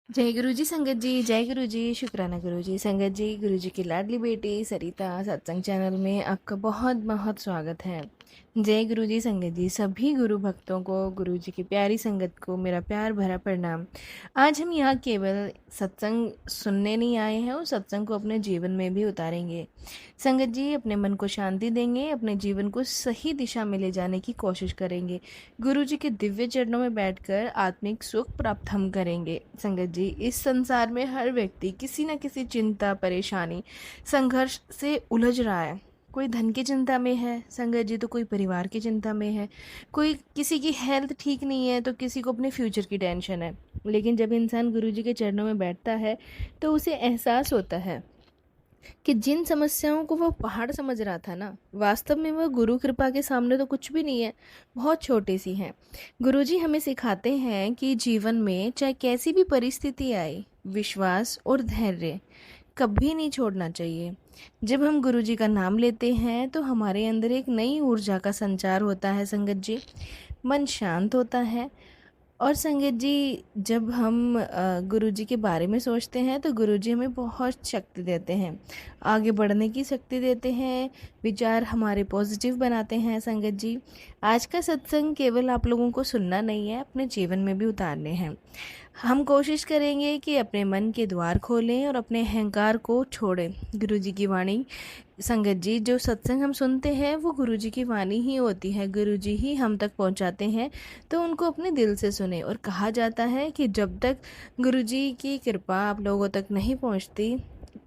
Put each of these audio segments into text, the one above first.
जय गुरु जी संगत जी, जय गुरु जी, शुक्राना गुरु जी संगत जी। गुरु जी की लाडली बेटी सरिता सत्संग चैनल में आपका बहुत बहुत स्वागत है। जय गुरु जी संगत जी, सभी गुरु भक्तों को, गुरु जी की प्यारी संगत को मेरा प्यार भरा प्रणाम। आज हम यहाँ केवल सत्संग सुनने नहीं आए हैं और सत्संग को अपने जीवन में भी उतारेंगे। संगत जी अपने मन को शांति देंगे, अपने जीवन को सही दिशा में ले जाने की कोशिश करेंगे। गुरु जी के दिव्य चरणों में बैठकर आत्मिक सुख प्राप्त हम करेंगे। संगत जी, इस संसार में हर व्यक्ति किसी न किसी चिंता, परेशानी, संघर्ष से उलझ रहा है। कोई धन की चिंता में है संगत जी, तो कोई परिवार की चिंता में है, कोई किसी की हेल्थ ठीक नहीं है तो किसी को अपने फ्यूचर की टेंशन है। लेकिन जब इंसान गुरु जी के चरणों में बैठता है तो उसे एहसास होता है कि जिन समस्याओं को वो पहाड़ समझ रहा था ना, वास्तव में वह गुरु कृपा के सामने तो कुछ भी नहीं है, बहुत छोटी सी हैं। गुरुजी हमें सिखाते हैं कि जीवन में चाहे कैसी भी परिस्थिति आए, विश्वास और धैर्य कभी नहीं छोड़ना चाहिए। जब हम गुरुजी का नाम लेते हैं तो हमारे अंदर एक नई ऊर्जा का संचार होता है संगत जी, मन शांत होता है। और संगत जी, जब हम गुरुजी के बारे में सोचते हैं तो गुरुजी हमें बहुत शक्ति देते हैं, आगे बढ़ने की शक्ति देते हैं, विचार हमारे पॉजिटिव बनाते हैं। संगत जी, आज का सत्संग केवल आप लोगों को सुनना नहीं है, अपने जीवन में भी उतारने हैं। हम कोशिश करेंगे कि अपने मन के द्वार खोलें और अपने अहंकार को छोड़ें। गुरुजी की वाणी संगत जी, जो सत्संग हम सुनते हैं वो गुरुजी की वाणी ही होती है, गुरुजी ही हम तक पहुंचाते हैं, तो उनको अपने दिल से सुने। और कहा जाता है कि जब तक गुरुजी की कृपा आप लोगों तक नहीं पहुंचती,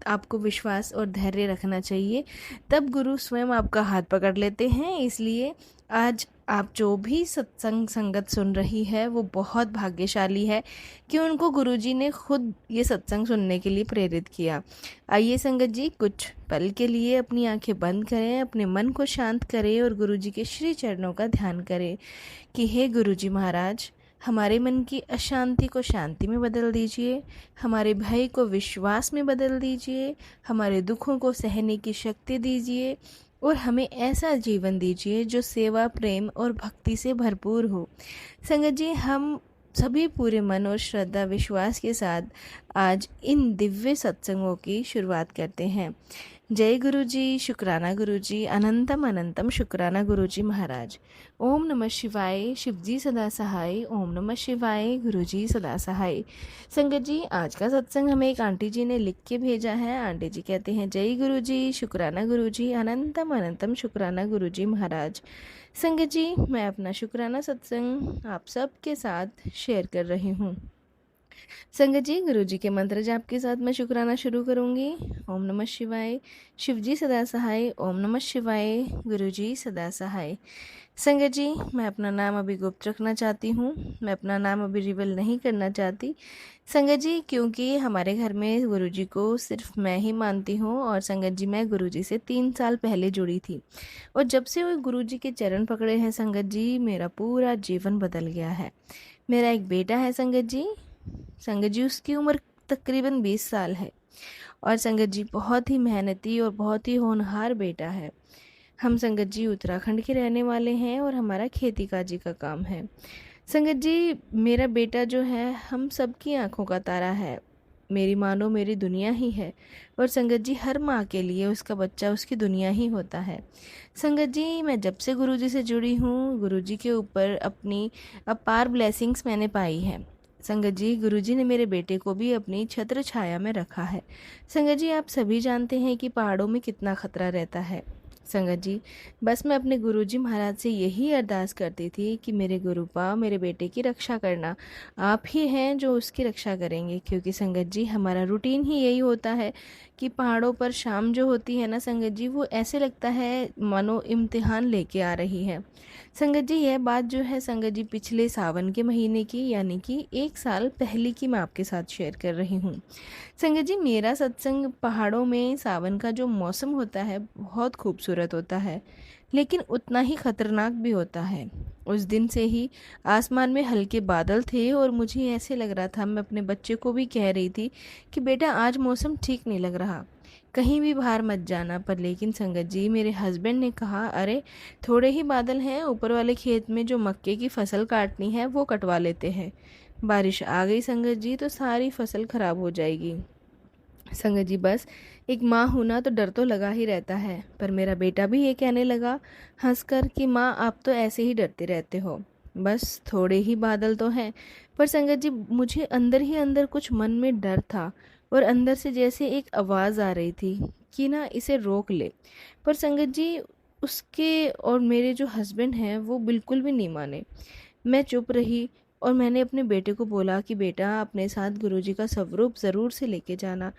आपको विश्वास और धैर्य रखना चाहिए, तब गुरु स्वयं आपका हाथ पकड़ लेते हैं। इसलिए आज आप जो भी सत्संग संगत सुन रही है वो बहुत भाग्यशाली है कि उनको गुरुजी ने खुद ये सत्संग सुनने के लिए प्रेरित किया। आइए संगत जी, कुछ पल के लिए अपनी आंखें बंद करें, अपने मन को शांत करें और गुरुजी के श्री चरणों का ध्यान करें कि हे गुरुजी महाराज, हमारे मन की अशांति को शांति में बदल दीजिए, हमारे भय को विश्वास में बदल दीजिए, हमारे दुखों को सहने की शक्ति दीजिए और हमें ऐसा जीवन दीजिए जो सेवा, प्रेम और भक्ति से भरपूर हो। संगत जी, हम सभी पूरे मन और श्रद्धा विश्वास के साथ आज इन दिव्य सत्संगों की शुरुआत करते हैं। जय गुरु जी, शुक्राना गुरु जी, अनंतम अनंतम शुक्राना गुरु जी महाराज। ओम नमः शिवाय, शिवजी सदा सहाय। ओम नमः शिवाय, गुरु जी सदा सहाय। संगत जी, आज का सत्संग हमें एक आंटी जी ने लिख के भेजा है। आंटी जी कहते हैं, जय गुरु जी, शुक्राना गुरु जी, अनंतम अनंतम शुक्राना गुरु जी महाराज। संगत जी, मैं अपना शुक्राना सत्संग आप सबके साथ शेयर कर रही हूँ। संगत जी, गुरु जी के मंत्र जाप के साथ मैं शुक्राना शुरू करूंगी। ओम नमः शिवाय, शिवजी सदा सहाय। ओम नमः शिवाय, गुरु जी सदा सहाय। संगत जी, मैं अपना नाम अभी गुप्त रखना चाहती हूँ, मैं अपना नाम अभी रिवील नहीं करना चाहती संगत जी, क्योंकि हमारे घर में गुरु जी को सिर्फ मैं ही मानती हूँ। और संगत जी, मैं गुरु जी से 3 साल पहले जुड़ी थी और जब से वो गुरु जी के चरण पकड़े हैं संगत जी, मेरा पूरा जीवन बदल गया है। मेरा एक बेटा है संगत जी, संगत जी उसकी उम्र तकरीबन 20 साल है और संगत जी बहुत ही मेहनती और बहुत ही होनहार बेटा है। हम संगत जी उत्तराखंड के रहने वाले हैं और हमारा खेती काजी का काम है। संगत जी, मेरा बेटा जो है हम सबकी आंखों का तारा है, मेरी मानो मेरी दुनिया ही है। और संगत जी, हर माँ के लिए उसका बच्चा उसकी दुनिया ही होता है। संगत जी, मैं जब से गुरुजी से जुड़ी हूँ, गुरुजी के ऊपर अपनी अपार ब्लेसिंग्स मैंने पाई है। संगत जी, गुरुजी ने मेरे बेटे को भी अपनी छत्र छाया में रखा है। संगत जी, आप सभी जानते हैं कि पहाड़ों में कितना खतरा रहता है। संगत जी, बस मैं अपने गुरुजी महाराज से यही अरदास करती थी कि मेरे गुरुपा, मेरे बेटे की रक्षा करना। आप ही हैं जो उसकी रक्षा करेंगे, क्योंकि संगत जी हमारा रूटीन ही यही होता है कि पहाड़ों पर शाम जो होती है ना संगत जी, वो ऐसे लगता है मानो इम्तिहान लेके आ रही है। संगत जी, यह बात जो है संगत जी पिछले सावन के महीने की, यानी कि 1 साल पहले की मैं आपके साथ शेयर कर रही हूँ। संगत जी, मेरा सत्संग पहाड़ों में सावन का जो मौसम होता है बहुत खूबसूरत होता है, लेकिन उतना ही खतरनाक भी होता है। उस दिन से ही आसमान में हल्के बादल थे और मुझे ऐसे लग रहा था, मैं अपने बच्चे को भी कह रही थी कि बेटा आज मौसम ठीक नहीं लग रहा, कहीं भी बाहर मत जाना। पर लेकिन संगत जी, मेरे हस्बैंड ने कहा, अरे थोड़े ही बादल हैं, ऊपर वाले खेत में जो मक्के की फसल काटनी है वो कटवा लेते हैं। बारिश आ गई संगत जी तो सारी फसल खराब हो जाएगी। संगत जी बस एक माँ होना तो डर तो लगा ही रहता है, पर मेरा बेटा भी ये कहने लगा हंसकर कि माँ आप तो ऐसे ही डरते रहते हो, बस थोड़े ही बादल तो हैं। पर संगत जी मुझे अंदर ही अंदर कुछ मन में डर था और अंदर से जैसे एक आवाज़ आ रही थी कि ना इसे रोक ले। पर संगत जी उसके और मेरे जो हस्बैंड हैं वो बिल्कुल भी नहीं माने। मैं चुप रही और मैंने अपने बेटे को बोला कि बेटा अपने साथ गुरुजी का स्वरूप ज़रूर से लेके जाना,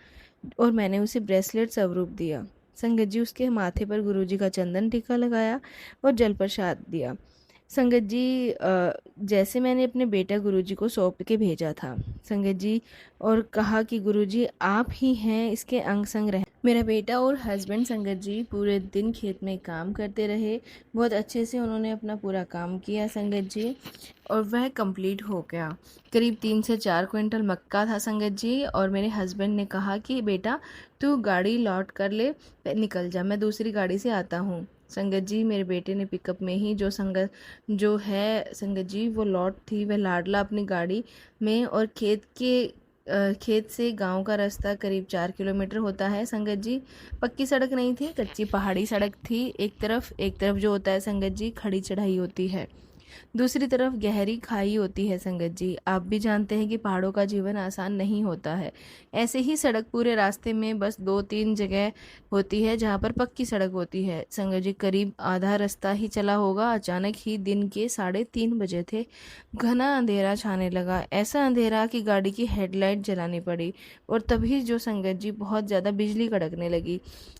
और मैंने उसे ब्रेसलेट स्वरूप दिया। संगत जी उसके माथे पर गुरुजी का चंदन टीका लगाया और जल प्रसाद दिया। संगत जी जैसे मैंने अपने बेटा गुरुजी को सौंप के भेजा था संगत जी, और कहा कि गुरुजी आप ही हैं इसके अंग संग रह। मेरा बेटा और हस्बैंड संगत जी पूरे दिन खेत में काम करते रहे, बहुत अच्छे से उन्होंने अपना पूरा काम किया संगत जी, और वह कंप्लीट हो गया। करीब 3 से 4 क्विंटल मक्का था संगत जी, और मेरे हस्बैंड ने कहा कि बेटा तू गाड़ी लॉट कर ले, निकल जा, मैं दूसरी गाड़ी से आता हूँ। संगत जी मेरे बेटे ने पिकअप में ही जो है संगत जी वो लॉट थी वह लाडला अपनी गाड़ी में, और खेत से गांव का रास्ता करीब 4 किलोमीटर होता है संगत जी। पक्की सड़क नहीं थी, कच्ची पहाड़ी सड़क थी। एक तरफ जो होता है संगत जी खड़ी चढ़ाई होती है, दूसरी तरफ गहरी खाई होती है संगत जी। आप भी जानते हैं कि पहाड़ों का जीवन आसान नहीं होता है। ऐसे ही सड़क पूरे रास्ते में बस 2-3 जगह होती है जहाँ पर पक्की सड़क होती है संगत जी। करीब आधा रास्ता ही चला होगा, अचानक ही दिन के 3:30 बजे थे। घना अंधेरा छाने लगा, ऐसा अंधेरा कि गाड़ी की हेडलाइट जलानी पड़ी, और तभी जो संगत जी बहुत ज़्यादा बिजली कड़कने लगी,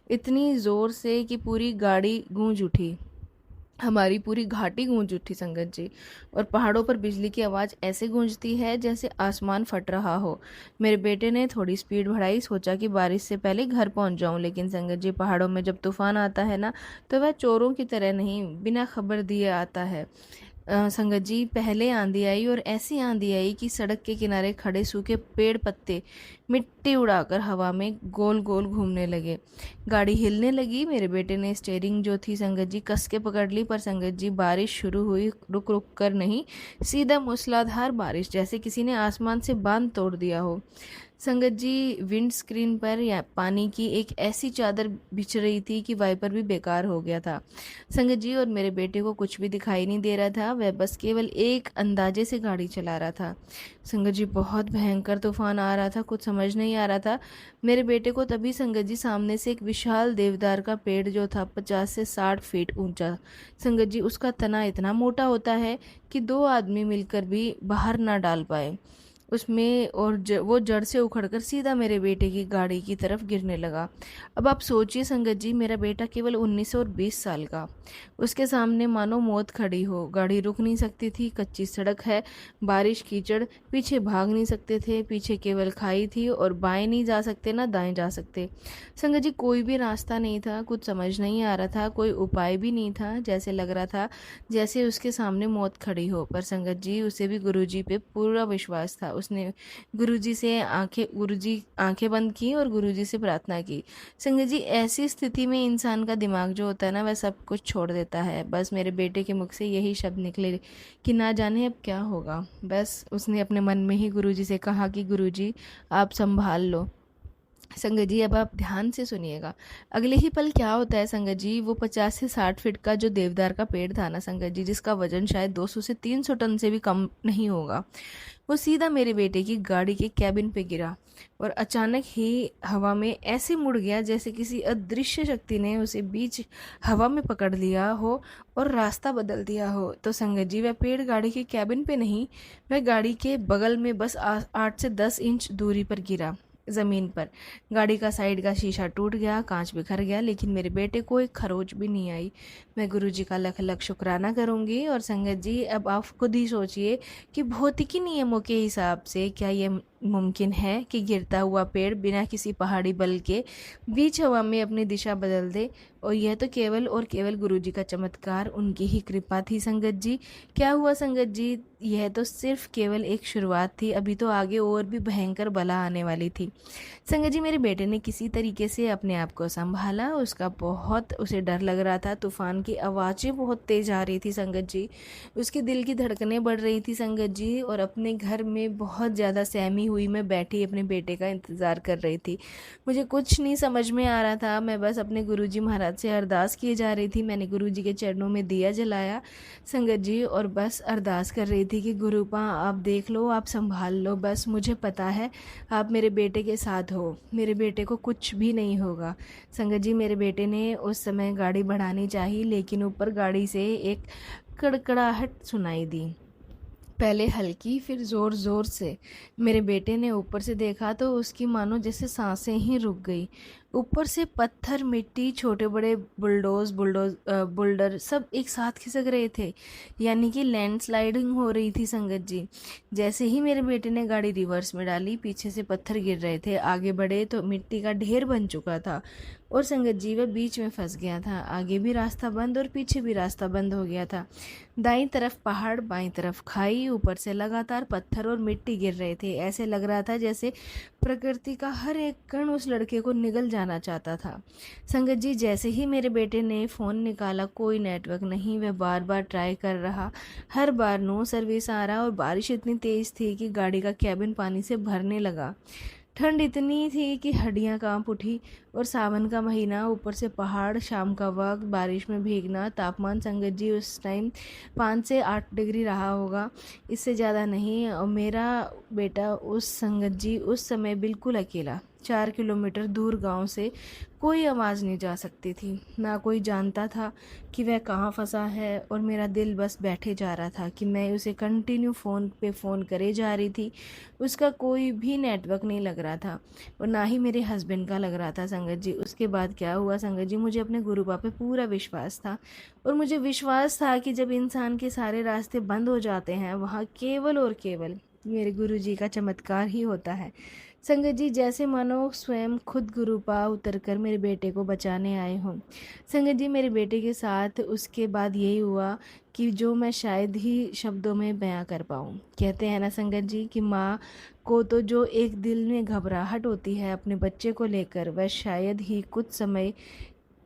इतनी ज़ोर से कि पूरी गाड़ी गूंज उठी, हमारी पूरी घाटी गूंज उठी संगत जी। और पहाड़ों पर बिजली की आवाज़ ऐसे गूंजती है जैसे आसमान फट रहा हो। मेरे बेटे ने थोड़ी स्पीड बढ़ाई, सोचा कि बारिश से पहले घर पहुंच जाऊं, लेकिन संगत जी पहाड़ों में जब तूफान आता है ना तो वह चोरों की तरह नहीं, बिना खबर दिए आता है। संगत जी पहले आंधी आई, और ऐसी आंधी आई कि सड़क के किनारे खड़े सूखे पेड़ पत्ते मिट्टी उड़ाकर हवा में गोल गोल घूमने लगे। गाड़ी हिलने लगी। मेरे बेटे ने स्टीयरिंग जो थी संगत जी कस के पकड़ ली, पर संगत जी बारिश शुरू हुई, रुक रुक कर नहीं, सीधा मूसलाधार बारिश, जैसे किसी ने आसमान से बांध तोड़ दिया हो। संगत जी विंड स्क्रीन पर या पानी की एक ऐसी चादर बिछ रही थी कि वाइपर भी बेकार हो गया था संगत जी, और मेरे बेटे को कुछ भी दिखाई नहीं दे रहा था, वह बस केवल एक अंदाजे से गाड़ी चला रहा था। संगत जी बहुत भयंकर तूफान आ रहा था, कुछ समझ नहीं आ रहा था मेरे बेटे को। तभी संगत जी सामने से एक विशाल देवदार का पेड़ जो था 50 से 60 फीट ऊंचा संगत जी, उसका तना इतना मोटा होता है कि 2 आदमी मिलकर भी बाहर ना डाल पाए उसमें, और वो जड़ से उखड़कर सीधा मेरे बेटे की गाड़ी की तरफ गिरने लगा। अब आप सोचिए संगत जी, मेरा बेटा केवल 19 और 20 साल का, उसके सामने मानो मौत खड़ी हो। गाड़ी रुक नहीं सकती थी, कच्ची सड़क है, बारिश कीचड़, पीछे भाग नहीं सकते थे, पीछे केवल खाई थी, और बाएं नहीं जा सकते ना दाएं जा सकते संगत जी। कोई भी रास्ता नहीं था, कुछ समझ नहीं आ रहा था, कोई उपाय भी नहीं था। जैसे लग रहा था जैसे उसके सामने मौत खड़ी हो। पर संगत जी उसे भी गुरुजी पे पूरा विश्वास था। उसने गुरुजी आंखें बंद की और गुरुजी से प्रार्थना की। संगत जी ऐसी स्थिति में इंसान का दिमाग जो होता है ना वह सब कुछ छोड़ देता है। बस मेरे बेटे के मुख से यही शब्द निकले कि ना जाने अब क्या होगा। बस उसने अपने मन में ही गुरुजी से कहा कि गुरुजी आप संभाल लो। संगत जी अब आप ध्यान से सुनिएगा, अगले ही पल क्या होता है संगत जी, वो 50 से 60 फीट का जो देवदार का पेड़ था ना संगत जी, जिसका वजन शायद 200 से 300 टन से भी कम नहीं होगा, वो सीधा मेरे बेटे की गाड़ी के कैबिन पे गिरा, और अचानक ही हवा में ऐसे मुड़ गया जैसे किसी अदृश्य शक्ति ने उसे बीच हवा में पकड़ लिया हो और रास्ता बदल दिया हो। तो संगत जी वह पेड़ गाड़ी के कैबिन पे नहीं, वह गाड़ी के बगल में बस 8 से 10 इंच दूरी पर गिरा ज़मीन पर। गाड़ी का साइड का शीशा टूट गया, कांच बिखर गया, लेकिन मेरे बेटे को एक खरोच भी नहीं आई। मैं गुरुजी का लख लख शुक्राना करूंगी। और संगत जी अब आप खुद ही सोचिए कि भौतिकी नियमों के हिसाब से क्या ये मुमकिन है कि गिरता हुआ पेड़ बिना किसी पहाड़ी बल के बीच हवा में अपनी दिशा बदल दे, और यह तो केवल और केवल गुरुजी का चमत्कार, उनकी ही कृपा थी संगत जी। क्या हुआ संगत जी, यह तो सिर्फ केवल एक शुरुआत थी, अभी तो आगे और भी भयंकर बला आने वाली थी। संगत जी, मेरे बेटे ने किसी तरीके से अपने आप को संभाला, उसे डर लग रहा था। तूफान की आवाज़ें बहुत तेज आ रही थी संगत जी, उसके दिल की धड़कनें बढ़ रही थी संगत जी, और अपने घर में बहुत ज़्यादा सहमी हुई मैं बैठी अपने बेटे का इंतज़ार कर रही थी। मुझे कुछ नहीं समझ में आ रहा था, मैं बस अपने गुरुजी महाराज से अरदास किए जा रही थी। मैंने गुरुजी के चरणों में दिया जलाया संगत जी, और बस अरदास कर रही थी कि गुरुपा आप देख लो, आप संभाल लो, बस मुझे पता है आप मेरे बेटे के साथ हो, मेरे बेटे को कुछ भी नहीं होगा। संगत जी, मेरे बेटे ने उस समय गाड़ी बढ़ानी चाहिए, लेकिन ऊपर गाड़ी से एक कड़कड़ाहट सुनाई दी, पहले हल्की फिर ज़ोर ज़ोर से। मेरे बेटे ने ऊपर से देखा तो उसकी मानो जैसे सांसें ही रुक गई। ऊपर से पत्थर, मिट्टी, छोटे बड़े बुल्डर सब एक साथ खिसक रहे थे, यानी कि लैंडस्लाइडिंग हो रही थी संगत जी। जैसे ही मेरे बेटे ने गाड़ी रिवर्स में डाली, पीछे से पत्थर गिर रहे थे, आगे बढ़े तो मिट्टी का ढेर बन चुका था, और संगत जी वह बीच में फंस गया था। आगे भी रास्ता बंद और पीछे भी रास्ता बंद हो गया था। दाईं तरफ पहाड़, बाईं तरफ खाई, ऊपर से लगातार पत्थर और मिट्टी गिर रहे थे। ऐसे लग रहा था जैसे प्रकृति का हर एक कण उस लड़के को निगल जाना चाहता था। संगत जी, जैसे ही मेरे बेटे ने फ़ोन निकाला, कोई नेटवर्क नहीं। वह बार बार ट्राई कर रहा, हर बार नो सर्विस आ रहा, और बारिश इतनी तेज़ थी कि गाड़ी का कैबिन पानी से भरने लगा। ठंड इतनी थी कि हड्डियां कांप उठी, और सावन का महीना, ऊपर से पहाड़, शाम का वक्त, बारिश में भीगना। तापमान संगत जी उस टाइम 5 से 8 डिग्री रहा होगा, इससे ज़्यादा नहीं। और मेरा बेटा उस समय बिल्कुल अकेला, 4 किलोमीटर दूर गांव से कोई आवाज़ नहीं जा सकती थी, ना कोई जानता था कि वह कहाँ फंसा है। और मेरा दिल बस बैठे जा रहा था कि मैं उसे कंटिन्यू फ़ोन पे फ़ोन करे जा रही थी। उसका कोई भी नेटवर्क नहीं लग रहा था, और ना ही मेरे हस्बैंड का लग रहा था संगत जी। उसके बाद क्या हुआ संगत जी, मुझे अपने गुरुपा पे पूरा विश्वास था, और मुझे विश्वास था कि जब इंसान के सारे रास्ते बंद हो जाते हैं, वहाँ केवल और केवल मेरे गुरुजी का चमत्कार ही होता है संगत जी। जैसे मानो स्वयं खुद गुरुपा उतरकर मेरे बेटे को बचाने आए हों। संगत जी, मेरे बेटे के साथ उसके बाद यही हुआ कि जो मैं शायद ही शब्दों में बयां कर पाऊँ। कहते हैं ना संगत जी कि माँ को तो जो एक दिल में घबराहट होती है अपने बच्चे को लेकर, वह शायद ही कुछ समय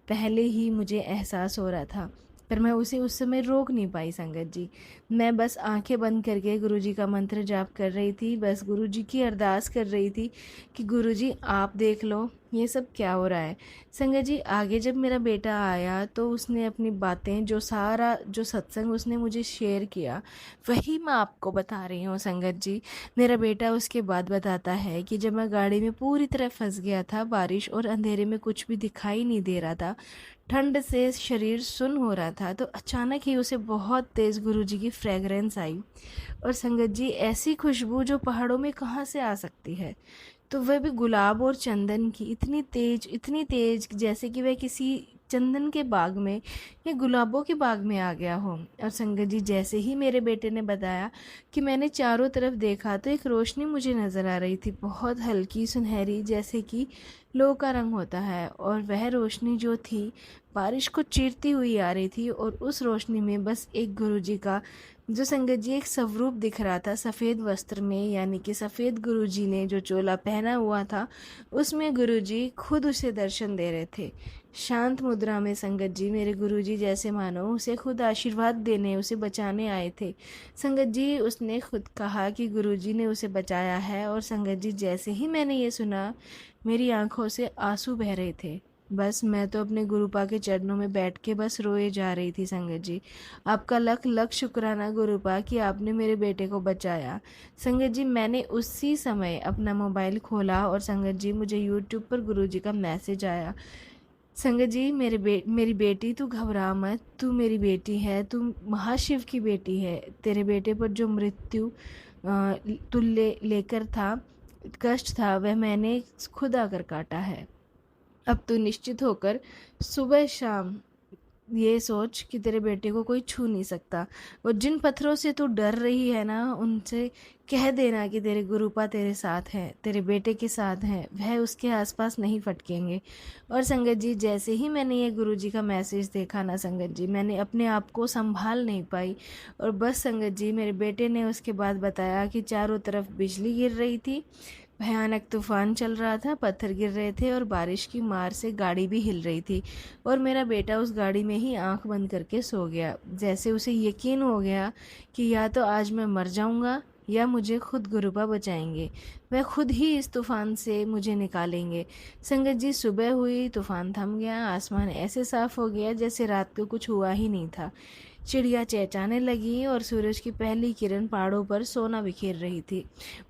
पहले ही मुझे एहसास हो रहा था, पर मैं उसे उस समय रोक नहीं पाई संगत जी। मैं बस आंखें बंद करके गुरुजी का मंत्र जाप कर रही थी, बस गुरुजी की अरदास कर रही थी कि गुरुजी आप देख लो ये सब क्या हो रहा है। संगत जी, आगे जब मेरा बेटा आया तो उसने अपनी बातें, जो सत्संग उसने मुझे शेयर किया, वही मैं आपको बता रही हूँ संगत जी। मेरा बेटा उसके बाद बताता है कि जब मैं गाड़ी में पूरी तरह फंस गया था, बारिश और अंधेरे में कुछ भी दिखाई नहीं दे रहा था, ठंड से शरीर सुन्न हो रहा था, तो अचानक ही उसे बहुत तेज़ गुरुजी की फ्रेगरेंस आई। और संगत जी, ऐसी खुशबू जो पहाड़ों में कहाँ से आ सकती है, तो वह भी गुलाब और चंदन की, इतनी तेज जैसे कि वह किसी चंदन के बाग में या गुलाबों के बाग में आ गया हो। और संगत जी, जैसे ही मेरे बेटे ने बताया कि मैंने चारों तरफ देखा तो एक रोशनी मुझे नज़र आ रही थी, बहुत हल्की सुनहरी, जैसे कि लो का रंग होता है, और वह रोशनी जो थी बारिश को चीरती हुई आ रही थी। और उस रोशनी में बस एक गुरुजी का, जो संगत जी एक स्वरूप दिख रहा था सफ़ेद वस्त्र में, यानी कि सफ़ेद गुरुजी ने जो चोला पहना हुआ था, उसमें गुरुजी खुद उसे दर्शन दे रहे थे, शांत मुद्रा में। संगत जी, मेरे गुरुजी जैसे मानो उसे खुद आशीर्वाद देने, उसे बचाने आए थे संगत जी। उसने खुद कहा कि गुरुजी ने उसे बचाया है, और संगत जी जैसे ही मैंने ये सुना, मेरी आंखों से आंसू बह रहे थे। बस मैं तो अपने गुरुपा के चरणों में बैठ के बस रोए जा रही थी संगत जी। आपका लख लख शुक्राना गुरुपा कि आपने मेरे बेटे को बचाया। संगत जी, मैंने उसी समय अपना मोबाइल खोला, और संगत जी मुझे यूट्यूब पर गुरुजी का मैसेज आया। संगत जी, मेरी बेटी, तू घबरा मत, तू मेरी बेटी है, तू महाशिव की बेटी है। तेरे बेटे पर जो मृत्यु तुल्य लेकर था, कष्ट था, वह मैंने खुद आकर काटा है। अब तू निश्चित होकर सुबह शाम ये सोच कि तेरे बेटे को कोई छू नहीं सकता, और जिन पत्थरों से तू डर रही है ना, उनसे कह देना कि तेरे गुरुपा तेरे साथ हैं, तेरे बेटे के साथ हैं, वह उसके आसपास नहीं फटकेंगे। और संगत जी, जैसे ही मैंने ये गुरुजी का मैसेज देखा ना संगत जी, मैंने अपने आप को संभाल नहीं पाई। और बस संगत जी, मेरे बेटे ने उसके बाद बताया कि चारों तरफ बिजली गिर रही थी, भयानक तूफान चल रहा था, पत्थर गिर रहे थे और बारिश की मार से गाड़ी भी हिल रही थी। और मेरा बेटा उस गाड़ी में ही आंख बंद करके सो गया, जैसे उसे यकीन हो गया कि या तो आज मैं मर जाऊंगा या मुझे खुद गुरुबा बचाएंगे, वह खुद ही इस तूफान से मुझे निकालेंगे। संगत जी, सुबह हुई, तूफान थम गया, आसमान ऐसे साफ हो गया जैसे रात को कुछ हुआ ही नहीं था। चिड़िया चहचहाने लगी और सूरज की पहली किरण पहाड़ों पर सोना बिखेर रही थी।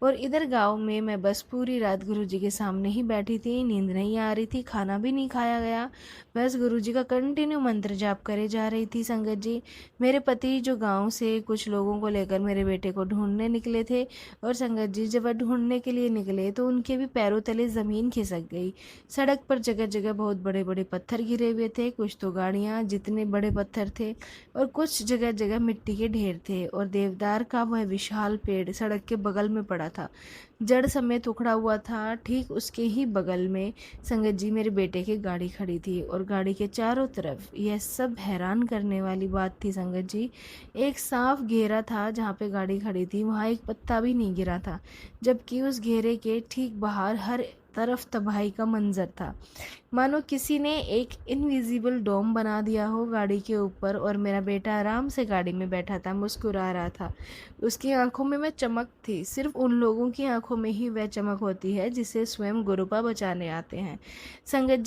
और इधर गांव में मैं बस पूरी रात गुरुजी के सामने ही बैठी थी, नींद नहीं आ रही थी, खाना भी नहीं खाया गया, बस गुरुजी का कंटिन्यू मंत्र जाप करे जा रही थी। संगत जी, मेरे पति जो गांव से कुछ लोगों को लेकर मेरे बेटे को ढूंढने निकले थे, और संगत जी जब वह ढूंढने के लिए निकले तो उनके भी पैरों तले ज़मीन खिसक गई। सड़क पर जगह जगह बहुत बड़े बड़े पत्थर गिरे हुए थे, कुछ तो गाड़ियाँ जितने बड़े पत्थर थे, और कुछ जगह जगह मिट्टी के ढेर थे। और देवदार का वह विशाल पेड़ सड़क के बगल में पड़ा था, जड़ समेत उखड़ा हुआ था। ठीक उसके ही बगल में संगत जी मेरे बेटे की गाड़ी खड़ी थी, और गाड़ी के चारों तरफ यह सब हैरान करने वाली बात थी संगत जी, एक साफ घेरा था। जहाँ पे गाड़ी खड़ी थी वहाँ एक पत्ता भी नहीं गिरा था, जबकि उस घेरे के ठीक बाहर हर तरफ तबाही का मंजर था, मानो किसी ने एक इनविजिबल डोम बना दिया हो गाड़ी के ऊपर। और मेरा बेटा आराम से गाड़ी में बैठा था, मुस्कुरा रहा था। उसकी आंखों में वह चमक थी, सिर्फ उन लोगों की आंखों में ही वह चमक होती है जिसे स्वयं गुरुपा बचाने आते हैं। संगत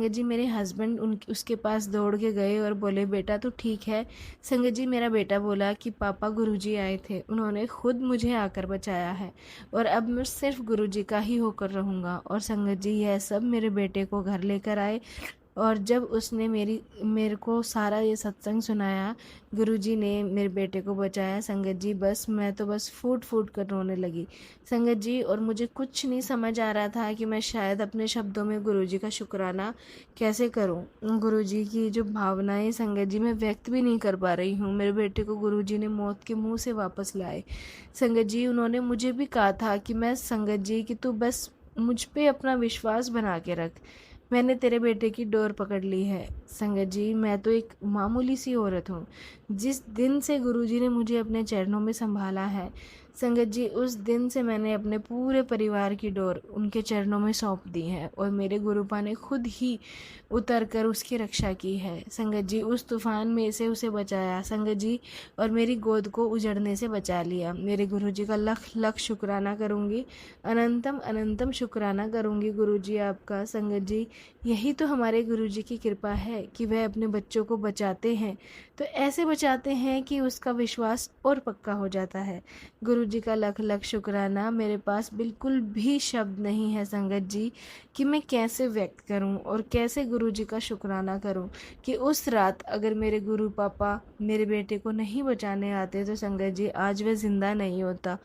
जी मेरे हस्बैंड उसके पास दौड़ के गए और बोले, बेटा तो ठीक है? संगत जी, मेरा बेटा बोला कि पापा, गुरुजी आए थे, उन्होंने खुद मुझे आकर बचाया है, और अब मैं सिर्फ गुरुजी का ही होकर रहूँगा। और संगत जी, यह सब मेरे बेटे को घर लेकर आए, और जब उसने मेरे को सारा ये सत्संग सुनाया, गुरुजी ने मेरे बेटे को बचाया, संगत जी बस मैं तो बस फूट फूट कर रोने लगी संगत जी। और मुझे कुछ नहीं समझ आ रहा था कि मैं शायद अपने शब्दों में गुरुजी का शुक्राना कैसे करूं। गुरुजी की जो भावनाएं संगत जी मैं व्यक्त भी नहीं कर पा रही हूँ। मेरे बेटे को गुरुजी ने मौत के मुंह से वापस लाए संगत जी। उन्होंने मुझे भी कहा था कि मैं संगत जी कि तू बस मुझ पे अपना विश्वास बना के रख, मैंने तेरे बेटे की डोर पकड़ ली है। संगत जी, मैं तो एक मामूली सी औरत हूँ। जिस दिन से गुरुजी ने मुझे अपने चरणों में संभाला है संगत जी, उस दिन से मैंने अपने पूरे परिवार की डोर उनके चरणों में सौंप दी है, और मेरे गुरुपा ने खुद ही उतर कर उसकी रक्षा की है संगत जी। उस तूफान में से उसे बचाया संगत जी, और मेरी गोद को उजड़ने से बचा लिया। मेरे गुरुजी का लख लख शुक्राना करूँगी, अनंतम अनंतम शुक्राना करूँगी गुरुजी आपका संगत जी। यही तो हमारे गुरुजी की कृपा है कि वह अपने बच्चों को बचाते हैं, तो ऐसे बचाते हैं कि उसका विश्वास और पक्का हो जाता है। गुरुजी का लख लख शुक्राना। मेरे पास बिल्कुल भी शब्द नहीं है संगत जी कि मैं कैसे व्यक्त करूं और कैसे गुरुजी का शुक्राना करूं कि उस रात अगर मेरे गुरु पापा मेरे बेटे को नहीं बचाने आते तो संगत जी आज वह ज़िंदा नहीं होता।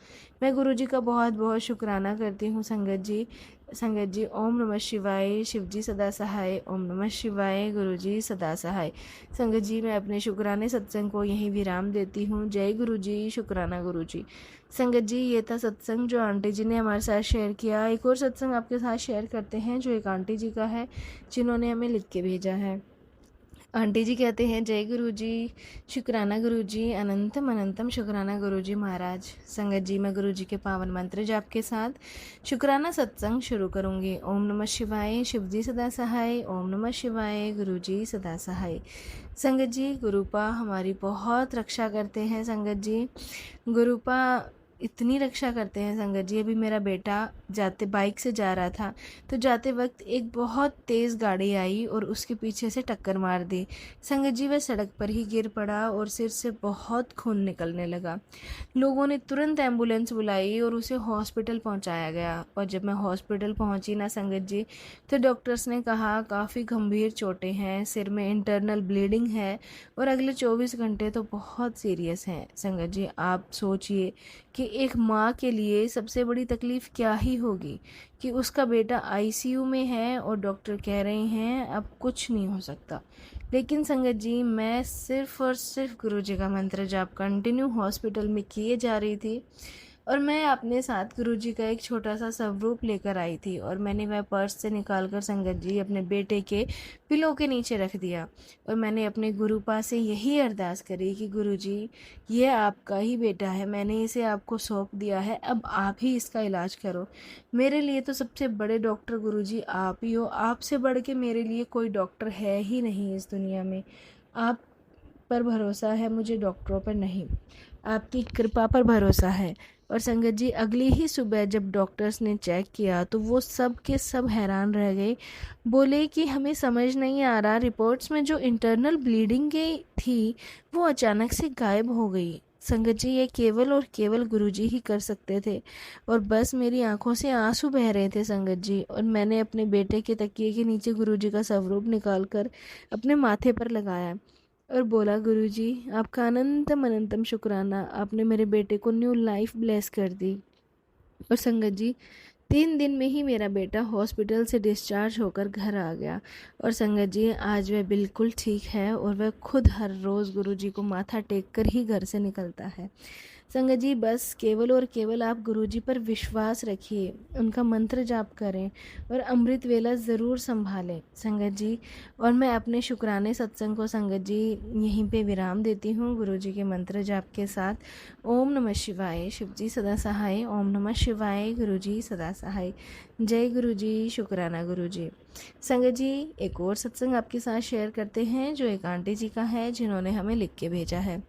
मैं गुरुजी का बहुत बहुत शुक्राना करती हूँ संगत जी। संगत जी, ओम नमः शिवाय, शिवजी सदा सहाय। ओम नमः शिवाय, गुरुजी सदा सहाय। संगत जी, मैं अपने शुक्राने सत्संग को यहीं विराम देती हूँ। जय गुरुजी, शुक्राना गुरुजी। संगत जी, ये था सत्संग जो आंटी जी ने हमारे साथ शेयर किया। एक और सत्संग आपके साथ शेयर करते हैं जो एक आंटी जी का है, जिन्होंने हमें लिख के भेजा है। आंटी जी कहते हैं, जय गुरुजी, शुक्राना गुरुजी, अनंतम अनंतम शुक्राना गुरुजी महाराज। संगत जी, मैं गुरुजी के पावन मंत्र जाप के साथ शुक्राना सत्संग शुरू करूंगी। ओम नमः शिवाय, शिवजी सदा सहाय। ओम नमः शिवाय, गुरुजी सदा सहाय। संगत जी, गुरुपा हमारी बहुत रक्षा करते हैं संगत जी। गुरुपा इतनी रक्षा करते हैं संगत जी। अभी मेरा बेटा जाते बाइक से जा रहा था, तो जाते वक्त एक बहुत तेज़ गाड़ी आई और उसके पीछे से टक्कर मार दी संगत जी। वह सड़क पर ही गिर पड़ा और सिर से बहुत खून निकलने लगा। लोगों ने तुरंत एम्बुलेंस बुलाई और उसे हॉस्पिटल पहुंचाया गया। और जब मैं हॉस्पिटल पहुंची ना संगत जी, तो डॉक्टर्स ने कहा काफ़ी गंभीर चोटें हैं, सिर में इंटरनल ब्लीडिंग है और अगले 24 घंटे तो बहुत सीरियस हैं संगत जी। आप सोचिए कि एक माँ के लिए सबसे बड़ी तकलीफ़ क्या ही होगी कि उसका बेटा आईसीयू में है और डॉक्टर कह रहे हैं अब कुछ नहीं हो सकता। लेकिन संगत जी मैं सिर्फ़ और सिर्फ़ गुरुजी का मंत्र जाप कंटिन्यू हॉस्पिटल में किए जा रही थी और मैं अपने साथ गुरुजी का एक छोटा-सा स्वरूप लेकर आई थी और मैंने वह पर्स से निकाल कर संगत जी अपने बेटे के पिलो के नीचे रख दिया और मैंने अपने गुरुपा से यही अरदास करी कि गुरुजी ये आपका ही बेटा है, मैंने इसे आपको सौंप दिया है, अब आप ही इसका इलाज करो। मेरे लिए तो सबसे बड़े डॉक्टर गुरुजी आप ही हो, आपसे बढ़ के मेरे लिए कोई डॉक्टर है ही नहीं इस दुनिया में। आप पर भरोसा है मुझे, डॉक्टरों पर नहीं। आपकी कृपा पर भरोसा है। और संगत जी अगली ही सुबह जब डॉक्टर्स ने चेक किया तो वो सब के सब हैरान रह गए। बोले कि हमें समझ नहीं आ रहा, रिपोर्ट्स में जो इंटरनल ब्लीडिंग गई थी वो अचानक से गायब हो गई। संगत जी ये केवल और केवल गुरुजी ही कर सकते थे। और बस मेरी आंखों से आंसू बह रहे थे संगत जी, और मैंने अपने बेटे के तकिए के नीचे गुरुजी का स्वरूप निकाल कर अपने माथे पर लगाया और बोला, गुरुजी आपका अनंतम अनंतम शुक्राना, आपने मेरे बेटे को न्यू लाइफ ब्लेस कर दी। और संगत जी 3 दिन में ही मेरा बेटा हॉस्पिटल से डिस्चार्ज होकर घर आ गया। और संगत जी आज वह बिल्कुल ठीक है और वह खुद हर रोज़ गुरुजी को माथा टेक कर ही घर से निकलता है। संगत जी बस केवल और केवल आप गुरुजी पर विश्वास रखिए, उनका मंत्र जाप करें और अमृत वेला ज़रूर संभालें संगत जी। और मैं अपने शुक्राने सत्संग को संगत जी यहीं पे विराम देती हूँ गुरुजी के मंत्र जाप के साथ। ओम नमः शिवाय, शिवजी सदा सहाय। ओम नमः शिवाय, गुरुजी सदा सहाय। जय गुरुजी, शुक्राना गुरुजी। संगत जी एक और सत्संग आपके साथ शेयर करते हैं जो एक आंटी जी का है जिन्होंने हमें लिख के भेजा है।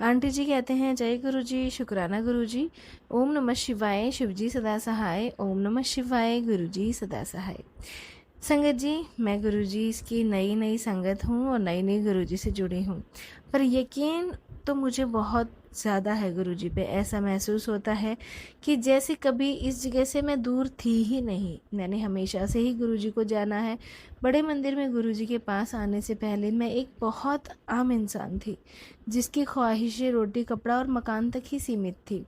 आंटी जी कहते हैं, जय गुरुजी, शुक्राना गुरुजी। ओम नमः शिवाय, शिवजी सदा सहाय। ओम नमः शिवाय, गुरुजी सदा सहाय। संगत जी मैं गुरुजी की नई नई संगत हूँ और नई नई गुरुजी से जुड़ी हूँ, पर यकीन तो मुझे बहुत ज़्यादा है गुरुजी पे। ऐसा महसूस होता है कि जैसे कभी इस जगह से मैं दूर थी ही नहीं। मैंने हमेशा से ही गुरुजी को जाना है। बड़े मंदिर में गुरुजी के पास आने से पहले मैं एक बहुत आम इंसान थी जिसकी ख्वाहिशें रोटी कपड़ा और मकान तक ही सीमित थी।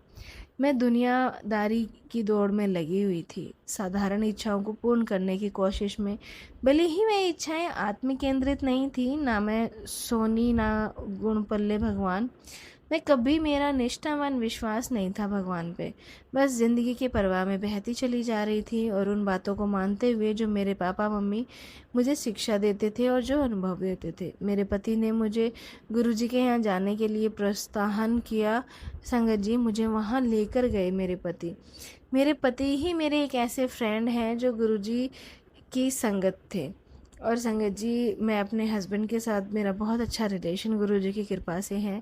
मैं दुनियादारी की दौड़ में लगी हुई थी, साधारण इच्छाओं को पूर्ण करने की कोशिश में। भले ही मैं इच्छाएं आत्म केंद्रित नहीं थी, ना मैं सोनी ना गुण पल्ले भगवान। मैं कभी मेरा निष्ठावान विश्वास नहीं था भगवान पे। बस ज़िंदगी की परवाह में बहती चली जा रही थी और उन बातों को मानते हुए जो मेरे पापा मम्मी मुझे शिक्षा देते थे और जो अनुभव देते थे। मेरे पति ने मुझे गुरुजी के यहाँ जाने के लिए प्रोत्साहन किया। संगत जी मुझे वहाँ लेकर गए मेरे पति। मेरे पति ही मेरे एक ऐसे फ्रेंड हैं जो गुरुजी की संगत थे। और संगत जी मैं अपने हस्बैंड के साथ मेरा बहुत अच्छा रिलेशन गुरुजी की कृपा से है।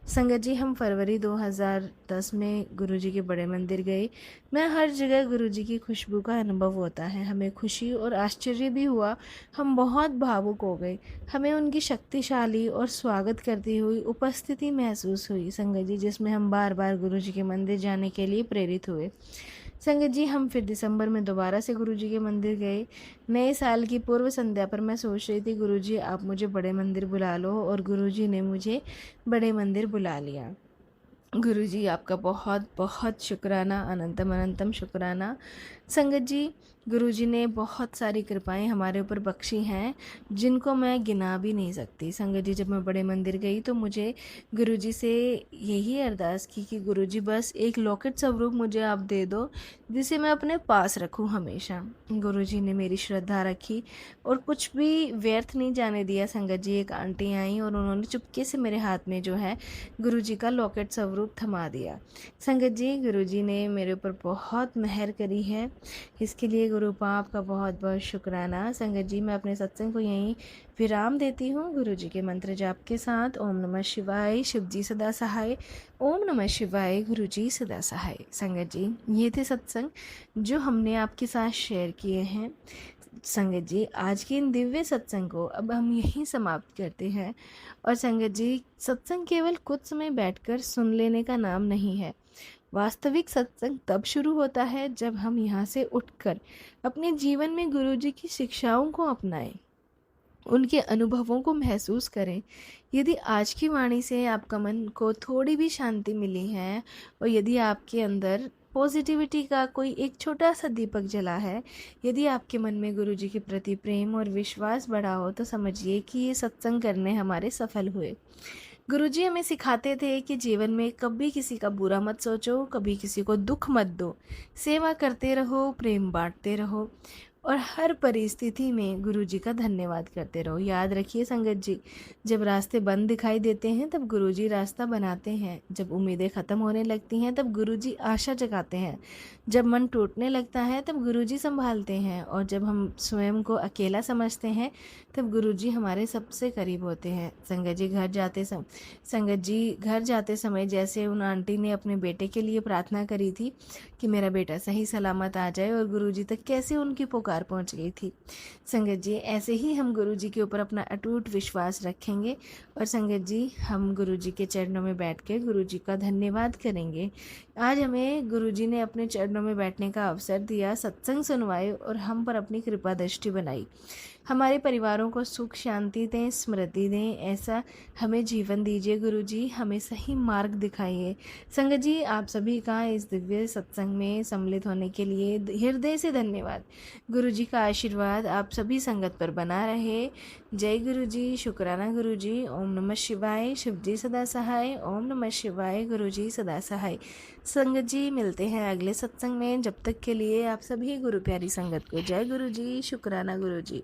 संगत जी हम फरवरी 2010 में गुरुजी के बड़े मंदिर गए। मैं हर जगह गुरुजी की खुशबू का अनुभव होता है, हमें खुशी और आश्चर्य भी हुआ। हम बहुत भावुक हो गए, हमें उनकी शक्तिशाली और स्वागत करती हुई उपस्थिति महसूस हुई संगत जी, जिसमें हम बार बार गुरुजी के मंदिर जाने के लिए प्रेरित हुए। संगत जी हम फिर दिसंबर में दोबारा से गुरुजी के मंदिर गए। नए साल की पूर्व संध्या पर मैं सोच रही थी, गुरुजी आप मुझे बड़े मंदिर बुला लो, और गुरुजी ने मुझे बड़े मंदिर बुला लिया। गुरुजी आपका बहुत बहुत शुक्राना, अनंतम अनंतम शुक्राना। संगत जी गुरुजी ने बहुत सारी कृपाएं हमारे ऊपर बख्शी हैं जिनको मैं गिना भी नहीं सकती। संगत जी जब मैं बड़े मंदिर गई तो मुझे गुरुजी से यही अरदास की कि गुरुजी बस एक लॉकेट स्वरूप मुझे आप दे दो जिसे मैं अपने पास रखूं हमेशा। गुरुजी ने मेरी श्रद्धा रखी और कुछ भी व्यर्थ नहीं जाने दिया। संगत जी एक आंटी आई और उन्होंने चुपके से मेरे हाथ में जो है गुरुजी का लॉकेट स्वरूप थमा दिया। संगत जी गुरुजी ने मेरे ऊपर बहुत मेहर करी है, इसके लिए गुरुपा आपका बहुत बहुत शुक्राना। संगत जी मैं अपने सत्संग को यहीं विराम देती हूँ गुरुजी के मंत्र जाप के साथ। ओम नमः शिवाय, शिवजी सदा सहाय। ओम नमः शिवाय, गुरुजी सदा सहाय। संगत जी ये थे सत्संग जो हमने आपके साथ शेयर किए हैं। संगत जी आज के इन दिव्य सत्संग को अब हम यहीं समाप्त करते हैं। और संगत जी सत्संग केवल कुछ समय बैठकर सुन लेने का नाम नहीं है। वास्तविक सत्संग तब शुरू होता है जब हम यहाँ से उठकर अपने जीवन में गुरुजी की शिक्षाओं को अपनाएं, उनके अनुभवों को महसूस करें। यदि आज की वाणी से आपका मन को थोड़ी भी शांति मिली है और यदि आपके अंदर पॉजिटिविटी का कोई एक छोटा सा दीपक जला है। यदि आपके मन में गुरुजी के प्रति प्रेम और विश्वास बढ़ा हो तो समझिए कि ये सत्संग करने हमारे सफल हुए। गुरुजी हमें सिखाते थे कि जीवन में कभी किसी का बुरा मत सोचो, कभी किसी को दुख मत दो, सेवा करते रहो, प्रेम बांटते रहो और हर परिस्थिति में गुरुजी का धन्यवाद करते रहो। याद रखिए संगत जी, जब रास्ते बंद दिखाई देते हैं तब गुरुजी रास्ता बनाते हैं, जब उम्मीदें ख़त्म होने लगती हैं तब गुरुजी आशा जगाते हैं, जब मन टूटने लगता है तब गुरुजी संभालते हैं और जब हम स्वयं को अकेला समझते हैं तब गुरुजी हमारे सबसे करीब होते हैं। संगत जी घर जाते समय जैसे उन आंटी ने अपने बेटे के लिए प्रार्थना करी थी कि मेरा बेटा सही सलामत आ जाए और गुरुजी तक कैसे उनकी पुकार पहुंच गई थी। संगत जी ऐसे ही हम गुरुजी के ऊपर अपना अटूट विश्वास रखेंगे और संगत जी हम गुरुजी के चरणों में बैठ के गुरुजी का धन्यवाद करेंगे। आज हमें गुरुजी ने अपने चरणों में बैठने का अवसर दिया, सत्संग सुनवाए और हम पर अपनी कृपा दृष्टि बनाई। हमारे परिवारों को सुख शांति दें, स्मृति दें, ऐसा हमें जीवन दीजिए गुरुजी, हमें सही मार्ग दिखाइए। संगत जी आप सभी का इस दिव्य सत्संग में सम्मिलित होने के लिए हृदय से धन्यवाद। गुरुजी का आशीर्वाद आप सभी संगत पर बना रहे। जय गुरुजी, शुक्राना गुरुजी। ओम नमः शिवाय, शिवजी सदा सहाय। ओम नमः शिवाय, गुरुजी सदा सहाय। संगत जी मिलते हैं अगले सत्संग में, जब तक के लिए आप सभी गुरु प्यारी संगत को जय गुरुजी, शुक्राना गुरुजी।